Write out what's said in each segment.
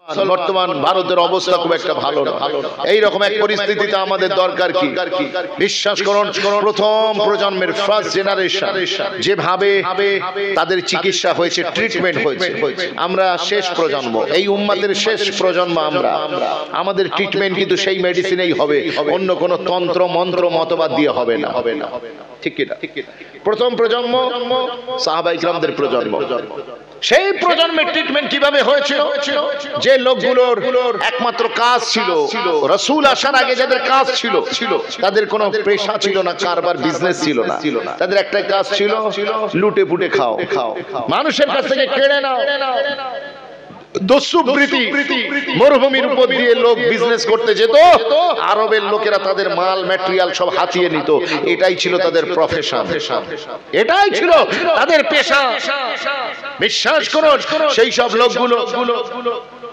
বর্তমান ভারতের অবস্থা খুব একটা ভালো না। এইরকম এক পরিস্থিতিতে আমাদের দরকার কি? বিশ্বাস করুন, প্রথম প্রজন্মের ফার্স্ট জেনারেশন যেভাবে তাদের চিকিৎসা হয়েছে, ট্রিটমেন্ট হয়েছে, আমরা শেষ প্রজন্ম, এই উম্মাতের শেষ প্রজন্ম আমরা। আমাদের ট্রিটমেন্ট কিন্তু সেই মেডিসিনেই হবে, অন্য কোনো তন্ত্র মন্ত্র মতবাদ দিয়ে হবে না। ঠিক কিনা? প্রথম প্রজন্ম সাহাবায়ে কিরামদের প্রজন্ম। সেই প্রজন্মের ট্রিটমেন্ট কিভাবে হয়েছিল? যে লোকগুলোর একমাত্র কাজ ছিল, রাসূল আসার আগে যাদের কাজ ছিল, তাদের কোনো পেশা ছিল না, কারবার বিজনেস ছিল না, তাদের একটাই কাজ ছিল, লুটে পুটে খাও, মানুষের কাছ থেকে কেড়ে নাও। দস্যুবৃত্তি, মরুভূমির উপর দিয়ে লোক বিজনেস করতে যেত, আরবের লোকেরা তাদের মাল ম্যাটেরিয়াল সব হাতিয়ে নিত। এটাই ছিল তাদের প্রফেশন, এটাই ছিল তাদের পেশা। বিশ্বাস করুন, সেই সব লোকগুলো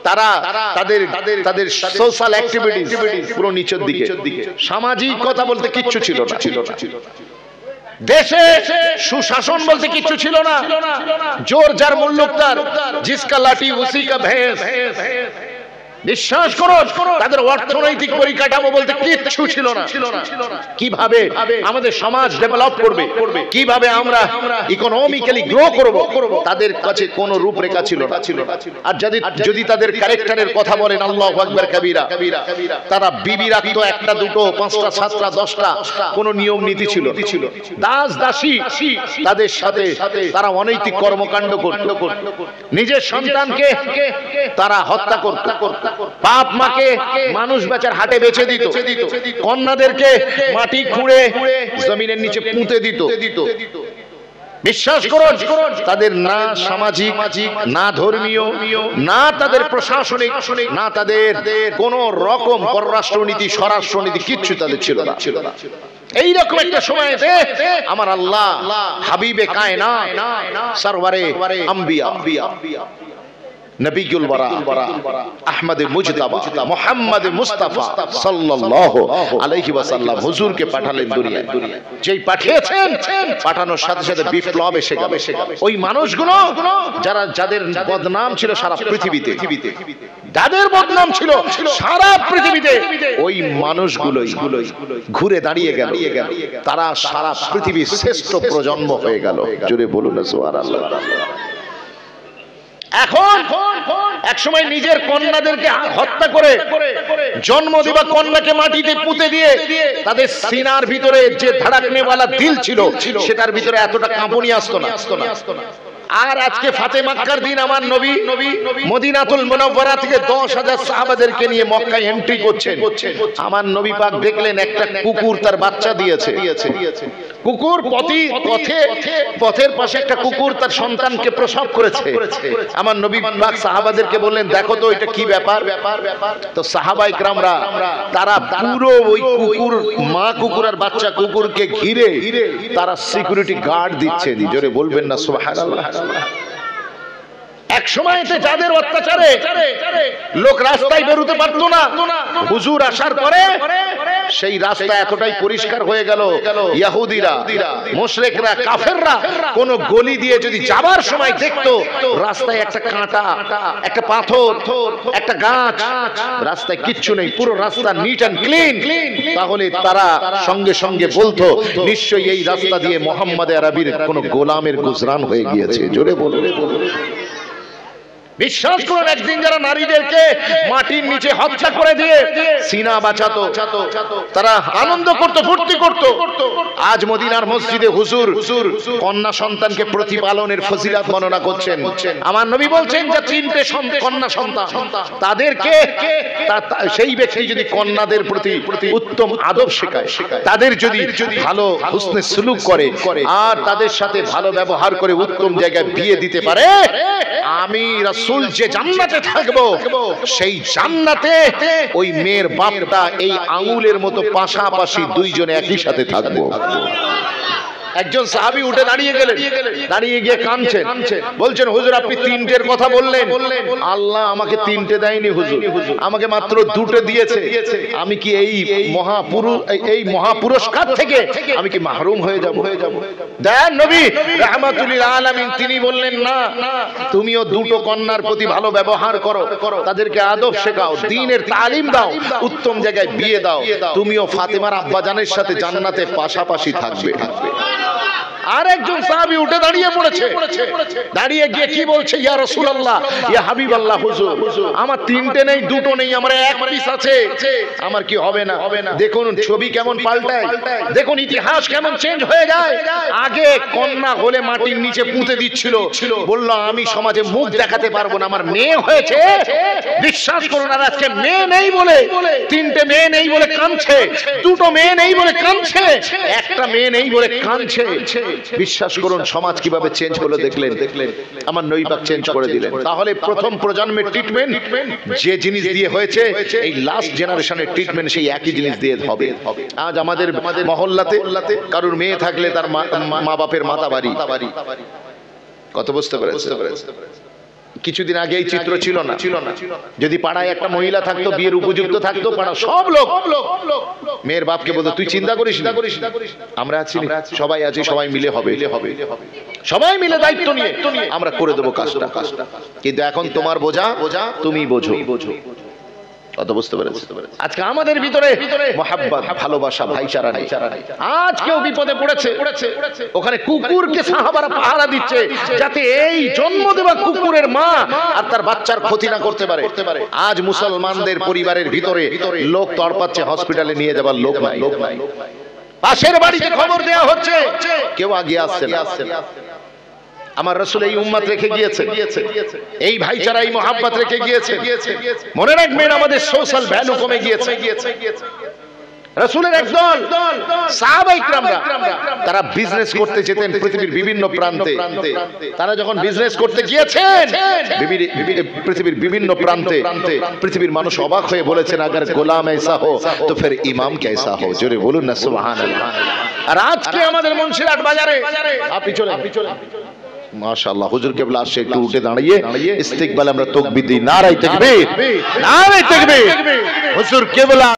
তারা তাদের সোশ্যাল অ্যাক্টিভিটিস পুরো নিচের দিকে, সামাজিক কথা বলতে কিচ্ছু ছিল না, দেশে সুশাসন বলতে কিচ্ছু ছিল না, জোর যার মুল্লুক তার, জিসকা লাঠি উসি কা ভেস। বিশ্বাস করুন, তাদের অর্থনৈতিক পরিকাঠামো বলতে কিচ্ছু ছিল না। কিভাবে আমাদের সমাজ ডেভেলপ করবে, কিভাবে আমরা ইকোনমিক্যালি গ্রো করব, তাদের কাছে কোনো রূপরেখা ছিল না। আর যদি তাদের ক্যারেক্টারের কথা বলেন, আল্লাহু আকবার কাবীরা, তারা বিবি রাখতো একটা দুটো পাঁচটা সাতটা দশটা, কোনো নিয়ম নীতি ছিল। দাস দাসী তাদের সাথে তারা অনৈতিক কর্মকাণ্ড করত, নিজের সন্তানকে তারা হত্যা করত, বাপ মাকে মানুষ বেচার হাটে বেচে দিত, কন্যাদেরকে মাটি খুঁড়ে জমিনের নিচে পুঁতে দিত। বিশ্বাস করুন, তাদের না সামাজিক, না ধর্মীয়, না তাদের প্রশাসনিক, না তাদের কোন রকম পররাষ্ট্রনীতি স্বরাষ্ট্রনীতি কিচ্ছু তাদের ছিল না। এইরকম একটা সময়তে আমার আল্লাহ হাবিবে কায়নাত সরওয়ারে আম্বিয়া নবিয়ুল ওয়ারা আহমদ মুজতাবা মুহাম্মদ মুস্তাফা সাল্লাল্লাহু আলাইহি ওয়াসাল্লাম হুজুরকে পাঠালেন দুনিয়ায়। যেই পাঠিয়েছেন, পাঠানোর সাথে সাথে বিপ্লব এসে গেল। ওই মানুষগুলো যাদের বদনাম ছিল সারা পৃথিবীতে, যাদের বদনাম ছিল সারা পৃথিবীতে, ওই মানুষগুলোই ঘুরে দাঁড়িয়ে গেল, তারা সারা পৃথিবীর শ্রেষ্ঠ প্রজন্ম হয়ে গেল। জোরে বলুন সুবহানাল্লাহ। এখন এক সময় নিজের কন্যাদেরকে হত্যা করে জন্ম দেওয়া কন্যাকে মাটিতে পুঁতে দিয়ে তাদের সিনার ভিতরে যে ধড়কনেওয়ালা দিল ছিল, সেটার ভিতরে এতটা কাঁপুনি আসতো না। আর আজকে ফাতে মক্কার দিন আমার নবী মদিনাতুল মুনাওয়ারা থেকে 10,000 সাহাবাদেরকে নিয়ে মক্কায় এন্ট্রি করছেন। আমার নবী পাক দেখলেন একটা কুকুর তার বাচ্চা দিয়েছে। কুকুর পথের পাশে একটা কুকুর তার সন্তানকে প্রসব করেছে। আমার নবী পাক সাহাবাদেরকে বললেন, দেখো তো এটা কি ব্যাপার। তো সাহাবায়ে কেরামরা তারা পুরো ওই কুকুর, মা কুকুর আর বাচ্চা কুকুরকে ঘিরে তারা সিকিউরিটি গার্ড দিচ্ছেন। জোরে বলবেন না সুবহানাল্লাহ। এক সময়তে যাদের অত্যাচারে লোক রাস্তায় বেরোতে পারতো না, হুজুর আসার পরে সেই রাস্তা এতটাই পরিষ্কার হয়ে গেল। ইহুদিরা, মুশরিকরা, কাফেররা কোন গলি দিয়ে যদি যাবার সময় দেখতো রাস্তায় একটা কাঁটা, একটা পাথর, একটা গাছ, রাস্তায় কিচ্ছু নেই, পুরো রাস্তা নিট এন্ড ক্লিন, তাহলে তারা সঙ্গে সঙ্গে বলতো নিশ্চয়ই এই রাস্তা দিয়ে মুহাম্মদ আরবির কোন গোলামের গুজরান হয়ে গিয়েছে। জোরে বলুন। বিশ্বাস করুন, একদিন যারা নারীদেরকে মাটির নিচে হত্যা করে দিয়ে সিনা বাঁচাতো, তারা আনন্দ করত, ফুর্তি করত। আজ মদিনার মসজিদে হুজুর কন্যা সন্তানকে প্রতিপালনের ফজিলত বর্ণনা করছেন। আমার নবী বলছেন যে তিনটে কন্যা সন্তান, তাদেরকে সেই ব্যক্তি যদি কন্যাদের প্রতি উত্তম আদব শেখায়, তাদের যদি ভালো হুসনে সুলুক করে আর তাদের সাথে ভালো ব্যবহার করে উত্তম জায়গায় বিয়ে দিতে পারে, আমি রাসূল যে জান্নাতে থাকবো, সেই জান্নাতে ওই মেয়ের বাপটা এই আঙুলের মতো পাশাপাশি দুইজনে একই সাথে থাকবো। একজন সাহাবী উঠে দাঁড়িয়ে গেলেন, দাঁড়িয়ে গিয়ে কাঁদছেন, বলছেন হুজুর আপনি তিনটের কথা বললেন, আল্লাহ আমাকে তিনটে দেয়নি হুজুর, আমাকে মাত্র দুটো দিয়েছে। আমি কি এই মহাপুরস্কার থেকে আমি কি মাহরুম হয়ে যাব? দেন নবী রাহমাতুল লিল আলামিন তিনি বললেন না, তুমিও দুটো কন্যার প্রতি ভালো ব্যবহার করো, তাদেরকে আদব শেখাও, দ্বীনের তালিম দাও, উত্তম জায়গায় বিয়ে দাও, তুমিও ফাতেমার আব্বাজানের সাথে জান্নাতে পাশাপাশি থাকবে। আর একজন সাহাবী উঠে দাঁড়িয়ে পড়েছে, দাঁড়িয়ে গিয়ে কি বলছে, ইয়া রাসূলুল্লাহ, ইয়া হাবিবাল্লাহ, হুজুর আমার তিনটে নেই, দুটো নেই, আমার এক পিস আছে, আমার কি হবে না? দেখুন ছবি কেমন পাল্টায়, দেখুন ইতিহাস কেমন চেঞ্জ হয়ে যায়। আগে কন্যা হলে মাটির নিচে পুঁতে দিচ্ছিল, বলল আমি সমাজে মুখ দেখাতে পারবো না, আমার মেয়ে হয়েছে। বিশ্বাস করুন, আর আজকে মেয়ে নেই বলে, তিনটে মেয়ে নেই বলে কাঁদছে, দুটো মেয়ে নেই বলে কাঁদছে, একটা মেয়ে নেই বলে কাঁদছে। বিশ্বাস করুন সমাজ কিভাবে চেঞ্জ হলো দেখলেন, আমার নবী পাক চেঞ্জ করে দিলেন। তাহলে প্রথম প্রজন্মের ট্রিটমেন্ট যে জিনিস দিয়ে হয়েছে, এই লাস্ট জেনারেশনের ট্রিটমেন্ট সেই একই জিনিস দিয়ে হবে। আজ আমাদের মহল্লাতে কারুর মেয়ে থাকলে তার মা বাপের মাথা বাড়ি, কত বুঝতে পেরেছে? কিছুদিন আগে এই চিত্র ছিল না, যদি পাড়ায় একটা মহিলা থাকতো বিয়ের উপযুক্ত থাকতো, পাড়া সব লোক মেয়ের বাপকে বলতো তুই চিন্তা করিস না, আমরা আছি, সবাই আছি, সবাই মিলে হবে, সবাই মিলে দায়িত্ব নিয়ে আমরা করে দেবো কাজটা। কিন্তু এখন তোমার বোঝা তুমি বোঝো, কত বুঝতে পেরেছে? আজকে আমাদের ভিতরে মহাব্বত, ভালোবাসা, ভাইচারা নেই। আজ কেউ বিপদে পড়েছে, ওখানে কুকুরকে সাহাবারা পাহারা দিচ্ছে, যাতে এই জন্ম দেওয়া কুকুরের মা আর তার বাচ্চার ক্ষতি না করতে পারে। আজ মুসলমানদের পরিবারের ভিতরে লোক তড়পাচ্ছে, হসপিটালে নিয়ে যাবার লোক নাই, পাশের বাড়িতে খবর দেওয়া হচ্ছে, কেউ আগে আসছে না। আমার রাসূল এই উম্মত রেখে গিয়েছে, এই ভাইচারা, এই মহাব্বত রেখে গিয়েছে। মনে রাখবেন আমাদের সোশ্যাল ভ্যালু কমে গিয়েছে। রাসূলের একদল সাহাবায়ে কিরামরা তারা বিজনেস করতে যেতেন পৃথিবীর বিভিন্ন প্রান্তে। তারা যখন বিজনেস করতে গিয়েছেন পৃথিবীর বিভিন্ন প্রান্তে, পৃথিবীর মানুষ অবাক হয়ে বলেছেন আগার গোলাম ऐसा हो तो फिर इमाम कैसा हो। জোরে বলুন না সুবহানাল্লাহ। আর আজকে আমাদের মুন্সিরহাট বাজারে আপনি চলেন, মাশাআল্লাহ হুজুর কেবলা আসছে, একটু উঠে দাঁড়িয়ে ইস্তিকবালে আমরা তাকবীর দিই, নারায়ে তাকবীর, নারায়ে তাকবীর। হুজুর কেবলা